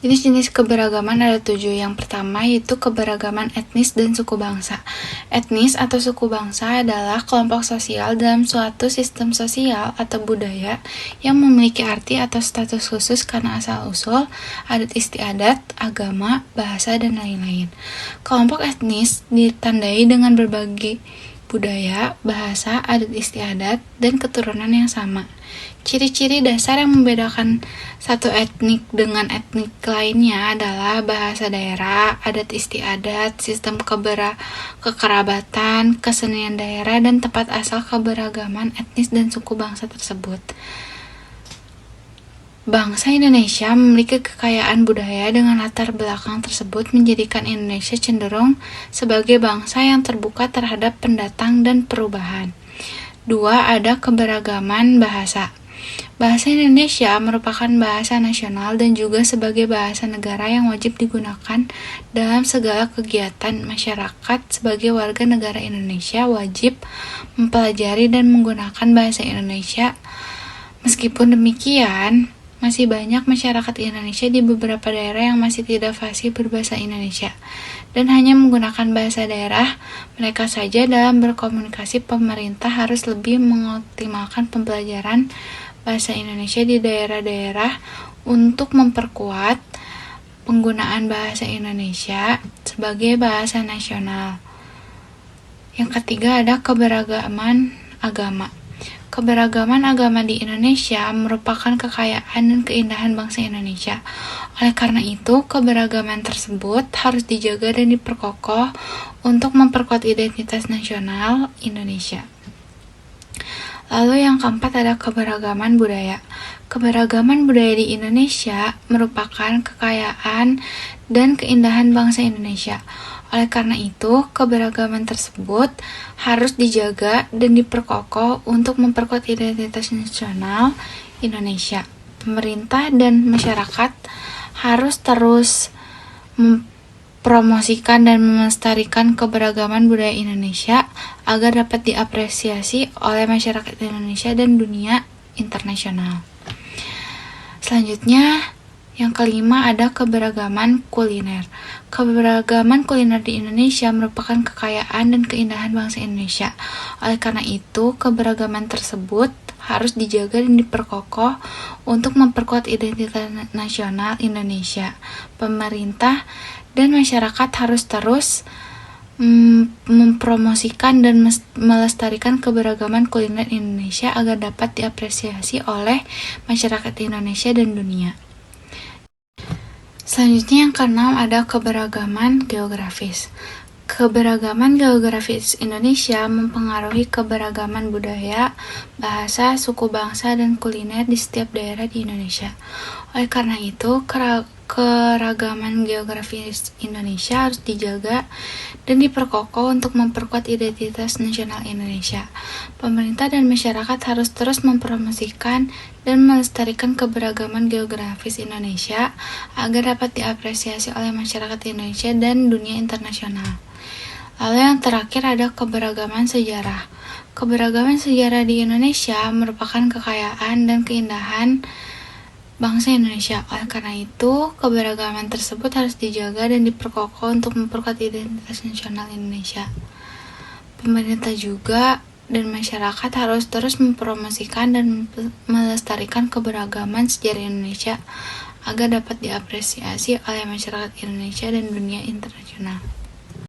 Jenis-jenis keberagaman ada 7. Yang pertama yaitu keberagaman etnis dan suku bangsa. Etnis atau suku bangsa adalah kelompok sosial dalam suatu sistem sosial atau budaya yang memiliki arti atau status khusus karena asal-usul, adat istiadat, agama, bahasa, dan lain-lain. Kelompok etnis ditandai dengan berbagai budaya, bahasa, adat istiadat, dan keturunan yang sama. Ciri-ciri dasar yang membedakan satu etnik dengan etnik lainnya adalah bahasa daerah, adat istiadat, sistem kekerabatan, kesenian daerah, dan tempat asal keberagaman etnis dan suku bangsa tersebut. Bangsa Indonesia memiliki kekayaan budaya dengan latar belakang tersebut menjadikan Indonesia cenderung sebagai bangsa yang terbuka terhadap pendatang dan perubahan. 2. Ada keberagaman bahasa. Bahasa Indonesia merupakan bahasa nasional dan juga sebagai bahasa negara yang wajib digunakan dalam segala kegiatan masyarakat. Sebagai warga negara Indonesia wajib mempelajari dan menggunakan bahasa Indonesia. Meskipun demikian, masih banyak masyarakat Indonesia di beberapa daerah yang masih tidak fasih berbahasa Indonesia dan hanya menggunakan bahasa daerah mereka saja dalam berkomunikasi. Pemerintah harus lebih mengoptimalkan pembelajaran bahasa Indonesia di daerah-daerah untuk memperkuat penggunaan bahasa Indonesia sebagai bahasa nasional. Yang ketiga ada keberagaman agama. Keberagaman agama di Indonesia merupakan kekayaan dan keindahan bangsa Indonesia. Oleh karena itu, keberagaman tersebut harus dijaga dan diperkokoh untuk memperkuat identitas nasional Indonesia. Lalu yang keempat ada keberagaman budaya. Keberagaman budaya di Indonesia merupakan kekayaan dan keindahan bangsa Indonesia. Oleh karena itu, keberagaman tersebut harus dijaga dan diperkokoh untuk memperkuat identitas nasional Indonesia. Pemerintah dan masyarakat harus terus mempromosikan dan melestarikan keberagaman budaya Indonesia agar dapat diapresiasi oleh masyarakat Indonesia dan dunia internasional. Selanjutnya, yang kelima ada keberagaman kuliner. Keberagaman kuliner di Indonesia merupakan kekayaan dan keindahan bangsa Indonesia. Oleh karena itu, keberagaman tersebut harus dijaga dan diperkokoh untuk memperkuat identitas nasional Indonesia. Pemerintah dan masyarakat harus terus mempromosikan dan melestarikan keberagaman kuliner Indonesia agar dapat diapresiasi oleh masyarakat Indonesia dan dunia. Selanjutnya yang keenam ada keberagaman geografis. Keberagaman geografis Indonesia mempengaruhi keberagaman budaya, bahasa, suku bangsa, dan kuliner di setiap daerah di Indonesia. Oleh karena itu, keragaman geografis Indonesia harus dijaga dan diperkokoh untuk memperkuat identitas nasional Indonesia. Pemerintah dan masyarakat harus terus mempromosikan dan melestarikan keberagaman geografis Indonesia agar dapat diapresiasi oleh masyarakat Indonesia dan dunia internasional. Lalu yang terakhir ada keberagaman sejarah. Keberagaman sejarah di Indonesia merupakan kekayaan dan keindahan bangsa Indonesia. Oleh karena itu, keberagaman tersebut harus dijaga dan diperkokoh untuk memperkuat identitas nasional Indonesia. Pemerintah juga dan masyarakat harus terus mempromosikan dan melestarikan keberagaman sejarah Indonesia agar dapat diapresiasi oleh masyarakat Indonesia dan dunia internasional.